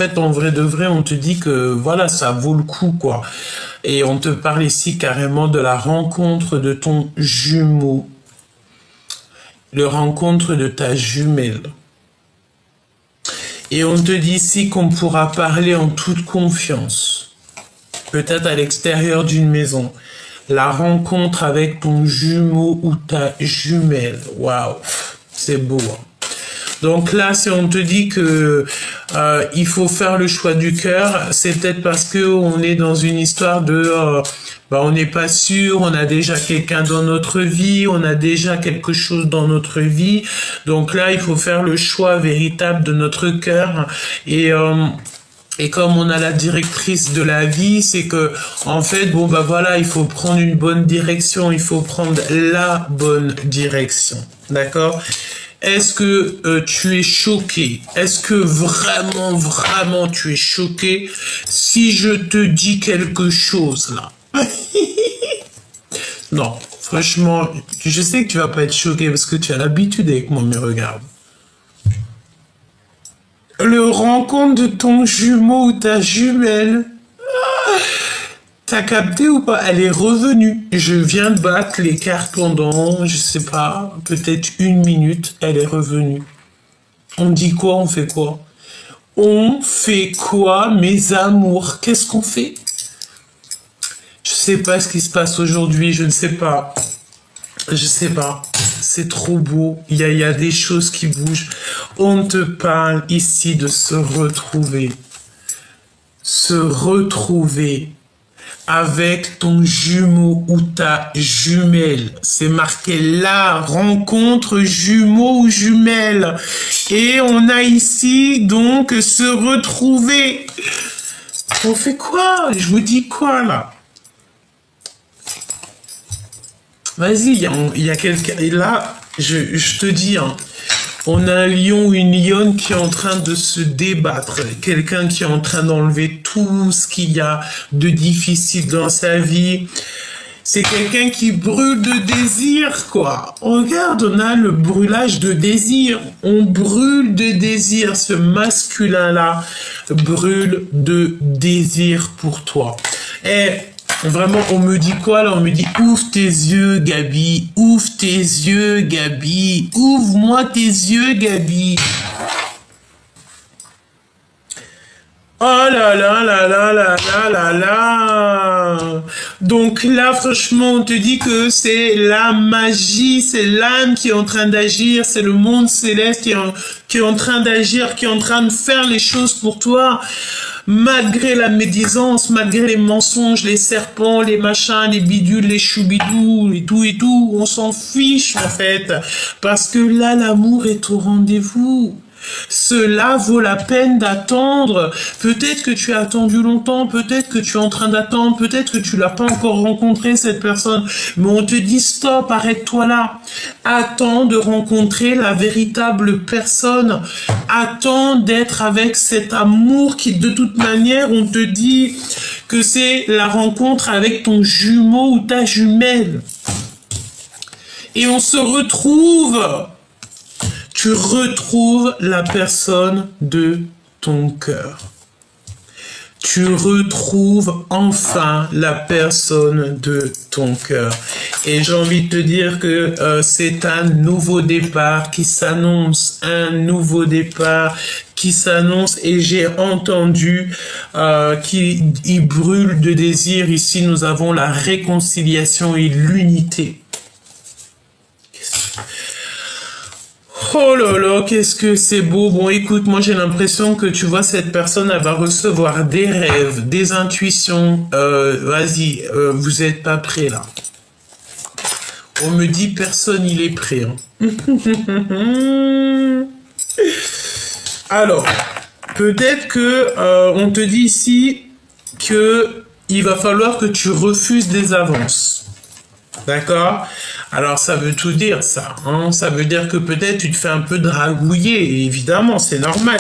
fait, en vrai de vrai, on te dit que voilà, ça vaut le coup, quoi. Et on te parle ici carrément de la rencontre de ton jumeau, le rencontre de ta jumelle. Et on te dit ici qu'on pourra parler en toute confiance, peut-être à l'extérieur d'une maison. La rencontre avec ton jumeau ou ta jumelle. Waouh, c'est beau. Hein. Donc là, si on te dit que il faut faire le choix du cœur, c'est peut-être parce que on est dans une histoire de on n'est pas sûr, on a déjà quelqu'un dans notre vie, on a déjà quelque chose dans notre vie. Donc là, il faut faire le choix véritable de notre cœur. Et comme on a la directrice de la vie, c'est que, en fait, bon, bah voilà, il faut prendre une bonne direction, il faut prendre la bonne direction. D'accord? Est-ce que tu es choqué? Est-ce que vraiment, vraiment tu es choqué si je te dis quelque chose là? Non, franchement, je sais que tu vas pas être choqué parce que tu as l'habitude avec moi, mais regarde. Le rencontre de ton jumeau ou ta jumelle. T'as capté ou pas? Elle est revenue. Je viens de battre les cartes pendant, je sais pas, peut-être 1 minute. Elle est revenue. On dit quoi? On fait quoi? On fait quoi, mes amours? Qu'est-ce qu'on fait? Je sais pas ce qui se passe aujourd'hui. Je ne sais pas. Je sais pas. C'est trop beau. Il y a des choses qui bougent. On te parle ici de se retrouver. Se retrouver avec ton jumeau ou ta jumelle. C'est marqué là, rencontre jumeau ou jumelle. Et on a ici donc se retrouver. On fait quoi? Je vous dis quoi là? Vas-y, il y a quelqu'un. Et là, je te dis, hein, on a un lion ou une lionne qui est en train de se débattre. Quelqu'un qui est en train d'enlever tout ce qu'il y a de difficile dans sa vie. C'est quelqu'un qui brûle de désir, quoi. Regarde, on a le brûlage de désir. On brûle de désir. Ce masculin-là brûle de désir pour toi. Et vraiment, on me dit quoi là? On me dit ouvre tes yeux, Gabi. Ouvre tes yeux, Gabi. Ouvre-moi tes yeux, Gabi. Oh là là là là là là là là. Donc là, franchement, on te dit que c'est la magie, c'est l'âme qui est en train d'agir, c'est le monde céleste qui est en train d'agir, qui est en train de faire les choses pour toi. Malgré la médisance, malgré les mensonges, les serpents, les machins, les bidules, les choubidous, et tout, on s'en fiche en fait. Parce que là, l'amour est au rendez-vous. Cela vaut la peine d'attendre. Peut-être que tu as attendu longtemps, peut-être que tu es en train d'attendre, peut-être que tu l'as pas encore rencontré cette personne, mais on te dit stop, arrête-toi là. Attends de rencontrer la véritable personne. Attends d'être avec cet amour qui, de toute manière, on te dit que c'est la rencontre avec ton jumeau ou ta jumelle. Et on se retrouve. Tu retrouves la personne de ton cœur. Tu retrouves enfin la personne de ton cœur. Et j'ai envie de te dire que c'est un nouveau départ qui s'annonce, un nouveau départ qui s'annonce. Et j'ai entendu qu'il brûle de désir. Ici, nous avons la réconciliation et l'unité. Oh là là, qu'est-ce que c'est beau. Bon, écoute, moi j'ai l'impression que tu vois, cette personne, elle va recevoir des rêves, des intuitions. Vas-y, vous êtes pas prêts là. On me dit personne, il est prêt. Hein. Alors, peut-être que on te dit ici que il va falloir que tu refuses des avances. D'accord? Alors ça veut tout dire ça, hein? Ça veut dire que peut-être tu te fais un peu dragouiller, et évidemment c'est normal,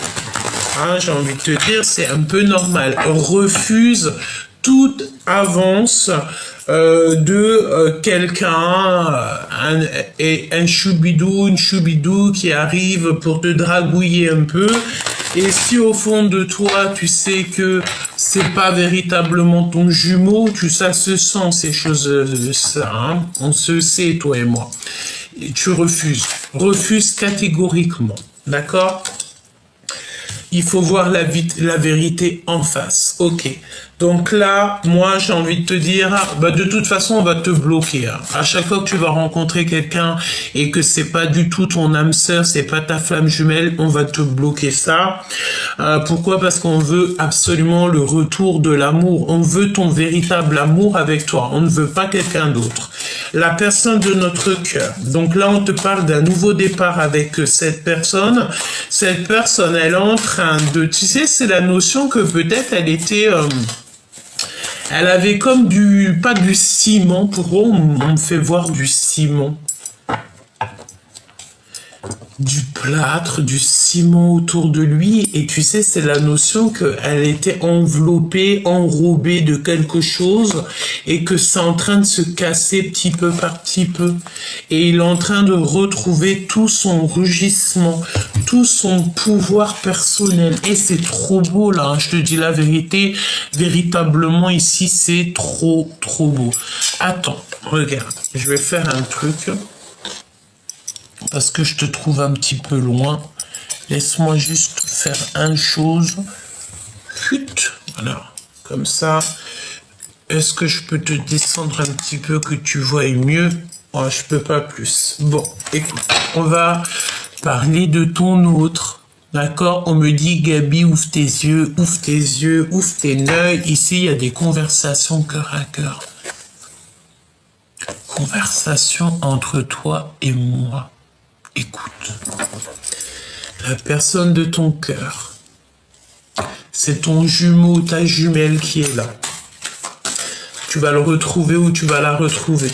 hein? J'ai envie de te dire c'est un peu normal. Refuse toute avance quelqu'un, un choubidou, une choubidou qui arrive pour te dragouiller un peu. Et si au fond de toi, tu sais que c'est pas véritablement ton jumeau, ça se sent ces choses-là, hein, on se sait, toi et moi. Et tu refuses catégoriquement, d'accord? Il faut voir la vérité en face. Ok. Donc là, moi, j'ai envie de te dire, bah, de toute façon, on va te bloquer. Hein. À chaque fois que tu vas rencontrer quelqu'un et que c'est pas du tout ton âme sœur, c'est pas ta flamme jumelle, on va te bloquer ça. Pourquoi? Parce qu'on veut absolument le retour de l'amour. On veut ton véritable amour avec toi. On ne veut pas quelqu'un d'autre. La personne de notre cœur. Donc là, on te parle d'un nouveau départ avec cette personne. Cette personne, elle est en train de... Tu sais, c'est la notion que peut-être elle était... elle avait comme pas du ciment. Pourquoi on me fait voir du ciment? Du plâtre, du ciment autour de lui, et tu sais, c'est la notion qu'elle était enveloppée, enrobée de quelque chose, et que c'est en train de se casser petit peu par petit peu, et il est en train de retrouver tout son rugissement, tout son pouvoir personnel, et c'est trop beau là, hein, je te dis la vérité, véritablement ici, c'est trop beau. Attends, regarde, je vais faire un truc... parce que je te trouve un petit peu loin. Laisse-moi juste faire une chose. Chut, voilà, comme ça. Est-ce que je peux te descendre un petit peu que tu vois mieux? Oh, je peux pas plus. Bon, écoute, on va parler de ton autre. D'accord? On me dit, Gabi, ouvre tes yeux, ouvre tes yeux, ouvre tes yeux. Ici, il y a des conversations cœur à cœur. Conversation entre toi et moi. Écoute, la personne de ton cœur, c'est ton jumeau, ta jumelle qui est là. Tu vas le retrouver ou tu vas la retrouver.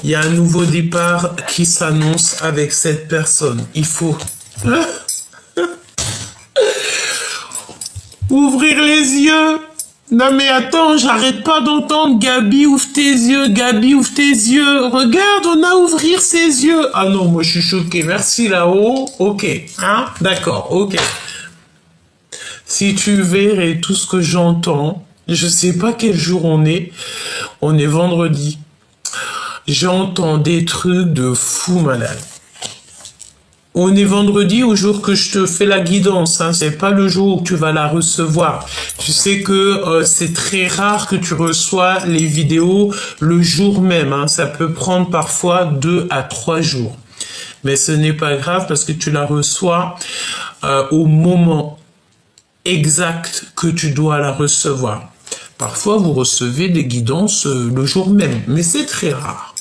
Il y a un nouveau départ qui s'annonce avec cette personne. Il faut ouvrir les yeux. Non mais attends, j'arrête pas d'entendre Gabi, ouvre tes yeux, Gabi, ouvre tes yeux. Regarde, on a ouvrir ses yeux. Ah non, moi je suis choqué. Merci là-haut. Ok, hein, d'accord, ok. Si tu verrais tout ce que j'entends, je sais pas quel jour on est. On est vendredi. J'entends des trucs de fou malade. On est vendredi au jour que je te fais la guidance, hein. C'est pas le jour où tu vas la recevoir. Tu sais que c'est très rare que tu reçois les vidéos le jour même, hein. Ça peut prendre parfois 2 à 3 jours. Mais ce n'est pas grave parce que tu la reçois au moment exact que tu dois la recevoir. Parfois, vous recevez des guidances le jour même, mais c'est très rare.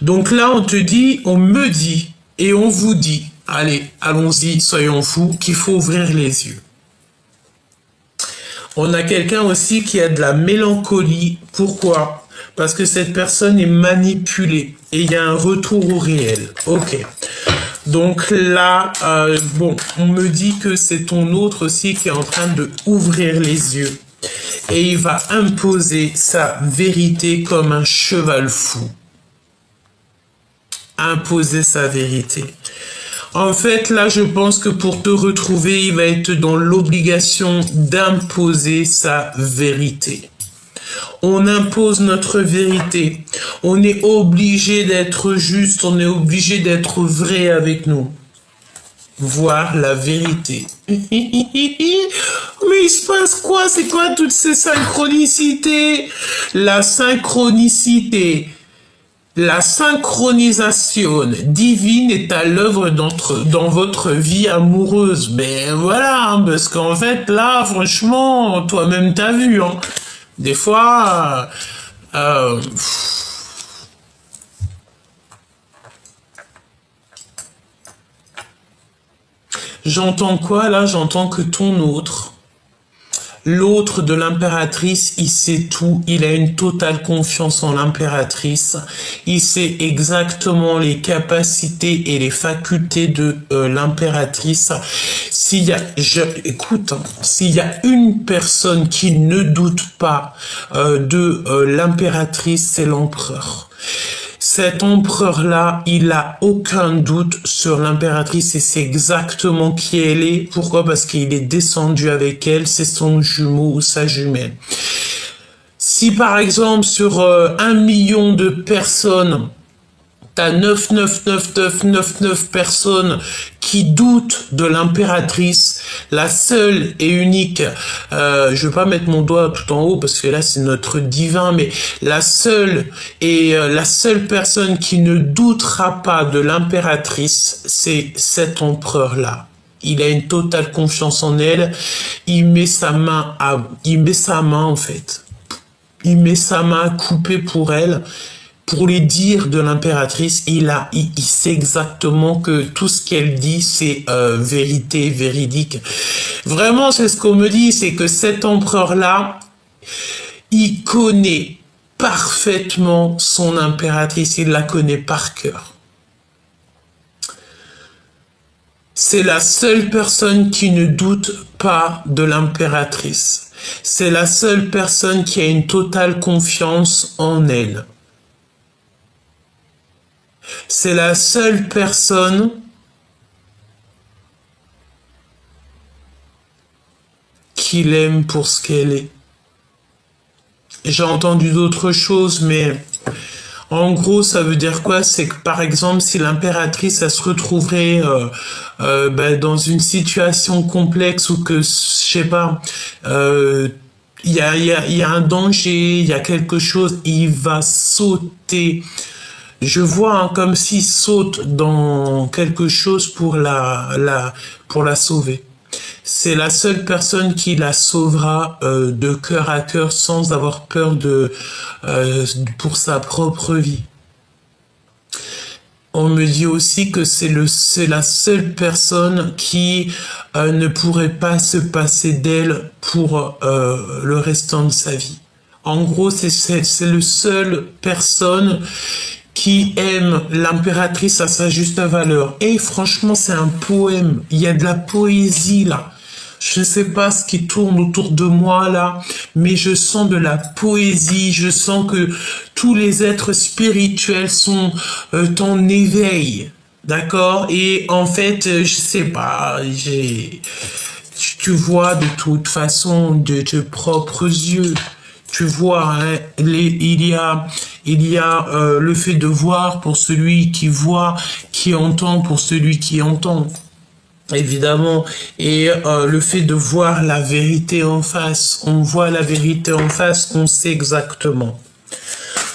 Donc là, on te dit, on me dit, et on vous dit, allez, allons-y, soyons fous, qu'il faut ouvrir les yeux. On a quelqu'un aussi qui a de la mélancolie. Pourquoi? Parce que cette personne est manipulée et il y a un retour au réel. Ok. Donc là, bon, on me dit que c'est ton autre aussi qui est en train de ouvrir les yeux. Et il va imposer sa vérité comme un cheval fou. Imposer sa vérité. En fait, là, je pense que pour te retrouver, il va être dans l'obligation d'imposer sa vérité. On impose notre vérité. On est obligé d'être juste, on est obligé d'être vrai avec nous. Voir la vérité. Mais il se passe quoi? C'est quoi toutes ces synchronicités? La synchronicité. La synchronisation divine est à l'œuvre dans votre vie amoureuse. Ben voilà, hein, parce qu'en fait, là, franchement, toi-même t'as vu. Hein. Des fois, j'entends quoi là? J'entends que ton autre L'autre de l'impératrice, il sait tout, il a une totale confiance en l'impératrice, il sait exactement les capacités et les facultés de l'impératrice. Écoute, hein, s'il y a une personne qui ne doute pas de l'impératrice, c'est l'empereur. Cet empereur-là, il a aucun doute sur l'impératrice et c'est exactement qui elle est. Pourquoi? Parce qu'il est descendu avec elle, c'est son jumeau ou sa jumelle. Si par exemple sur 1 million de personnes, t'as 99999 personnes qui doutent de l'impératrice, la seule et unique, je vais pas mettre mon doigt tout en haut parce que là c'est notre divin, mais la seule personne qui ne doutera pas de l'impératrice, c'est cet empereur-là. Il a une totale confiance en elle, il met sa main en fait. Il met sa main coupée pour elle. Pour les dires de l'impératrice, il sait exactement que tout ce qu'elle dit, c'est vérité, véridique. Vraiment, c'est ce qu'on me dit, c'est que cet empereur-là, il connaît parfaitement son impératrice, il la connaît par cœur. C'est la seule personne qui ne doute pas de l'impératrice. C'est la seule personne qui a une totale confiance en elle. C'est la seule personne qui l'aime pour ce qu'elle est. J'ai entendu d'autres choses, mais en gros, ça veut dire quoi? C'est que par exemple, si l'impératrice, elle se retrouverait dans une situation complexe ou que, je sais pas, il y a un danger, il y a quelque chose, il va sauter. Je vois hein, comme s'il saute dans quelque chose pour la sauver. C'est la seule personne qui la sauvera de cœur à cœur sans avoir peur pour sa propre vie. On me dit aussi que c'est la seule personne qui ne pourrait pas se passer d'elle pour le restant de sa vie. En gros, c'est le seul personne qui aime l'impératrice à sa juste valeur. Et franchement, c'est un poème. Il y a de la poésie là. Je ne sais pas ce qui tourne autour de moi là, mais je sens de la poésie. Je sens que tous les êtres spirituels sont en éveil. D'accord? Et en fait, je sais pas, tu vois de toute façon de tes propres yeux. Tu vois, hein, il y a le fait de voir pour celui qui voit, qui entend pour celui qui entend, évidemment, et le fait de voir la vérité en face. On voit la vérité en face, on sait exactement.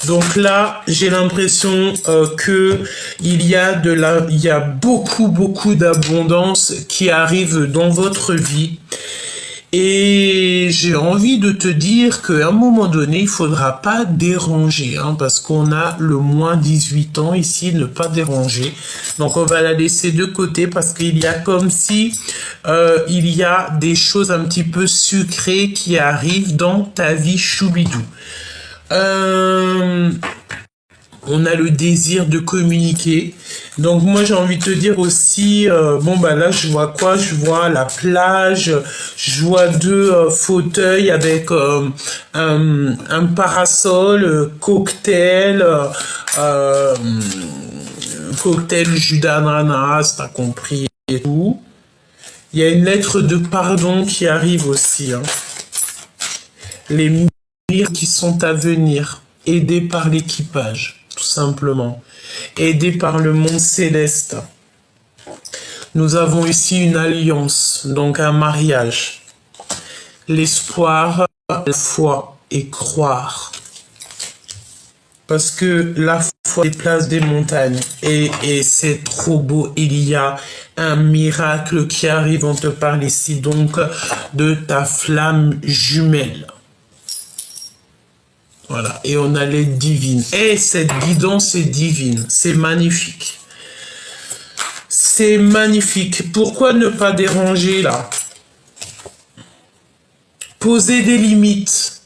Donc là, j'ai l'impression que il y a beaucoup d'abondance qui arrive dans votre vie. Et j'ai envie de te dire qu'à un moment donné, il faudra pas déranger, hein, parce qu'on a le moins 18 ans ici, ne pas déranger. Donc on va la laisser de côté parce qu'il y a comme si il y a des choses un petit peu sucrées qui arrivent dans ta vie choubidou. On a le désir de communiquer. Donc moi j'ai envie de te dire aussi, là je vois quoi? Je vois la plage, je vois 2 fauteuils avec un parasol, cocktail jus d'ananas, t'as compris et tout. Il y a une lettre de pardon qui arrive aussi. Hein. Les miracles qui sont à venir, aidés par l'équipage. Tout simplement, aidé par le monde céleste. Nous avons ici une alliance, donc un mariage. L'espoir, la foi et croire. Parce que la foi déplace des montagnes et c'est trop beau. Il y a un miracle qui arrive. On te parle ici donc de ta flamme jumelle. Voilà, et on a l'aide divine. Et cette guidance est divine, c'est magnifique. C'est magnifique. Pourquoi ne pas déranger là? Poser des limites.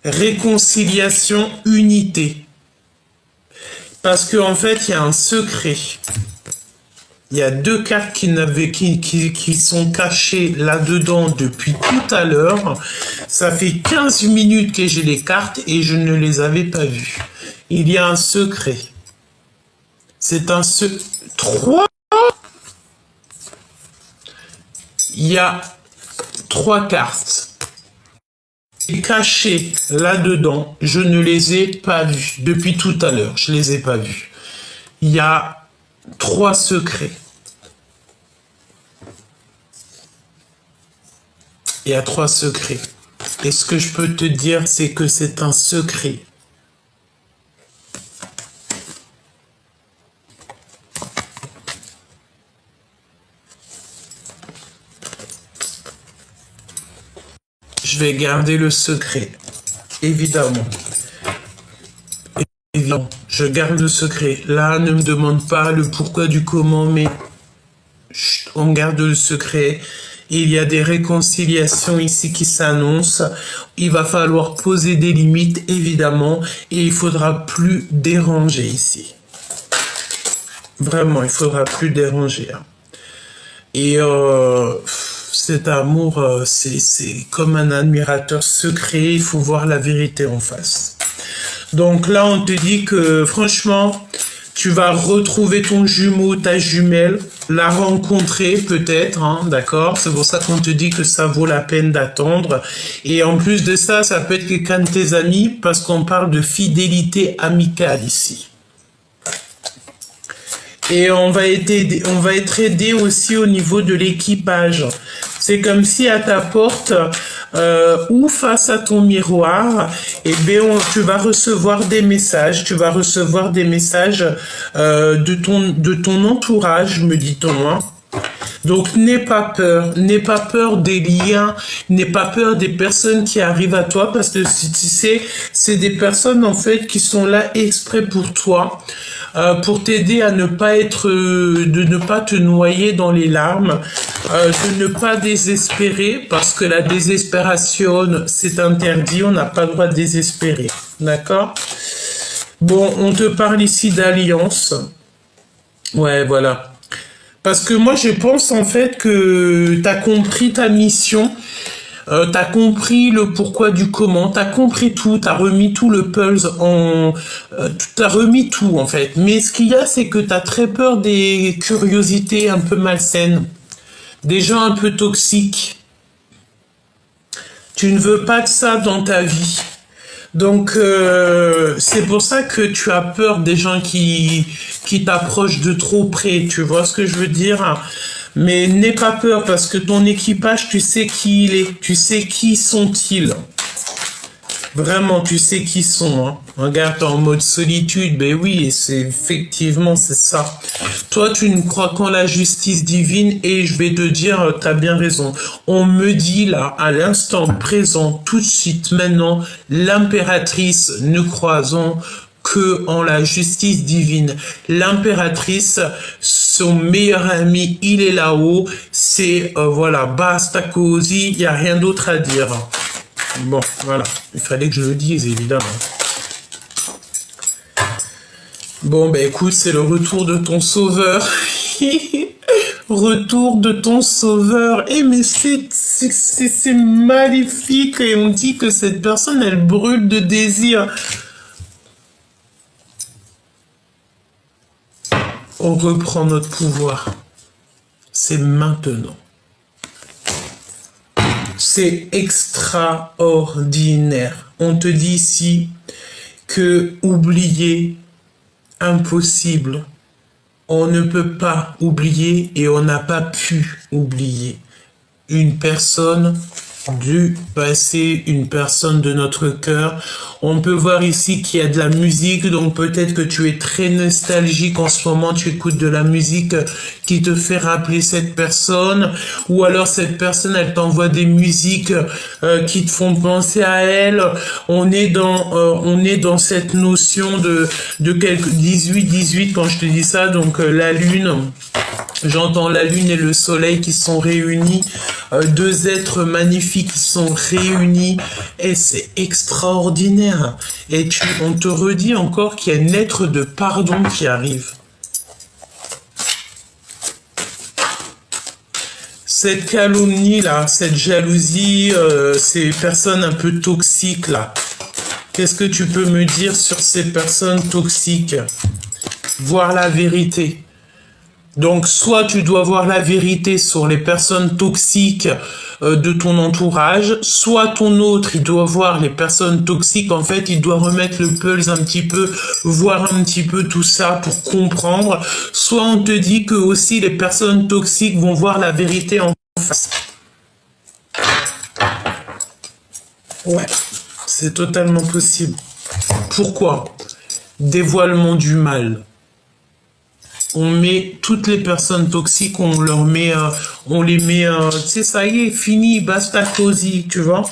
Réconciliation, unité. Parce qu'en fait, il y a un secret. Il y a deux cartes qui sont cachées là-dedans depuis tout à l'heure. Ça fait 15 minutes que j'ai les cartes et je ne les avais pas vues. Il y a un secret. C'est un secret. 3. Il y a 3 cartes cachées là-dedans. Je ne les ai pas vues depuis tout à l'heure. Je les ai pas vues. Il y a 3 secrets. Il y a 3 secrets. Et ce que je peux te dire, c'est que c'est un secret. Je vais garder le secret. Évidemment. Évidemment. Je garde le secret. Là, ne me demande pas le pourquoi du comment, mais chut, on garde le secret. Il y a des réconciliations ici qui s'annoncent. Il va falloir poser des limites, évidemment, et il faudra plus déranger ici. Vraiment, il faudra plus déranger. Et cet amour, c'est comme un admirateur secret. Il faut voir la vérité en face. Donc là, on te dit que franchement, tu vas retrouver ton jumeau, ta jumelle, la rencontrer peut-être, hein, d'accord? C'est pour ça qu'on te dit que ça vaut la peine d'attendre. Et en plus de ça, ça peut être quelqu'un de tes amis parce qu'on parle de fidélité amicale ici. Et on va être aidé aussi au niveau de l'équipage. C'est comme si à ta porte ou face à ton miroir, eh bien, tu vas recevoir des messages. Tu vas recevoir des messages de ton entourage, me dit-on. Hein. Donc, n'aie pas peur des liens, n'aie pas peur des personnes qui arrivent à toi, parce que tu sais, c'est des personnes en fait qui sont là exprès pour toi, pour t'aider à ne pas de ne pas te noyer dans les larmes, de ne pas désespérer, parce que la désespération, c'est interdit, on n'a pas le droit de désespérer, d'accord? Bon, on te parle ici d'alliance, ouais, voilà. Parce que moi, je pense en fait que tu as compris ta mission, tu as compris le pourquoi du comment, tu as compris tout, tu as remis tout le puzzle tu as remis tout en fait. Mais ce qu'il y a, c'est que tu as très peur des curiosités un peu malsaines, des gens un peu toxiques. Tu ne veux pas de ça dans ta vie. Donc, c'est pour ça que tu as peur des gens qui t'approchent de trop près, tu vois ce que je veux dire? Mais n'aie pas peur parce que ton équipage, tu sais qui il est, tu sais qui sont-ils. Vraiment, tu sais qui sont. Hein. Regarde, en mode solitude, ben oui, effectivement, c'est ça. Toi, tu ne crois qu'en la justice divine et je vais te dire, tu as bien raison. On me dit là, à l'instant présent, tout de suite, maintenant, l'impératrice, nous croisons que en la justice divine. L'impératrice, son meilleur ami, il est là-haut. C'est, voilà, basta così, il n'y a rien d'autre à dire. Bon, voilà. Il fallait que je le dise, évidemment. Bon, ben écoute, c'est le retour de ton sauveur. Retour de ton sauveur. Eh, mais c'est magnifique. Et on dit que cette personne, elle brûle de désir. On reprend notre pouvoir. C'est maintenant. C'est extraordinaire. On te dit ici que oublier, impossible. On ne peut pas oublier et on n'a pas pu oublier une personne du passé, une personne de notre cœur. On peut voir ici qu'il y a de la musique, donc peut-être que tu es très nostalgique en ce moment, tu écoutes de la musique qui te fait rappeler cette personne, ou alors cette personne, elle t'envoie des musiques qui te font penser à elle. On est dans cette notion de quelque 18 quand je te dis ça, donc la lune. J'entends la lune et le soleil qui sont réunis, deux êtres magnifiques qui sont réunis, et c'est extraordinaire. Et on te redit encore qu'il y a une lettre de pardon qui arrive. Cette calomnie là, cette jalousie, ces personnes un peu toxiques là. Qu'est-ce que tu peux me dire sur ces personnes toxiques? Voir la vérité. Donc, soit tu dois voir la vérité sur les personnes toxiques de ton entourage, soit ton autre, il doit voir les personnes toxiques. En fait, il doit remettre le pulse un petit peu, voir un petit peu tout ça pour comprendre. Soit on te dit que aussi les personnes toxiques vont voir la vérité en face. Ouais, c'est totalement possible. Pourquoi? Dévoilement du mal. On met toutes les personnes toxiques, on les met, tu sais, ça y est, fini, basta cosy, tu vois.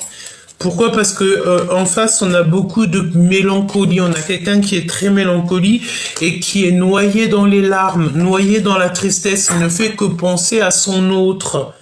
Pourquoi? Parce que en face, on a beaucoup de mélancolie. On a quelqu'un qui est très mélancolique et qui est noyé dans les larmes, noyé dans la tristesse. Il ne fait que penser à son autre.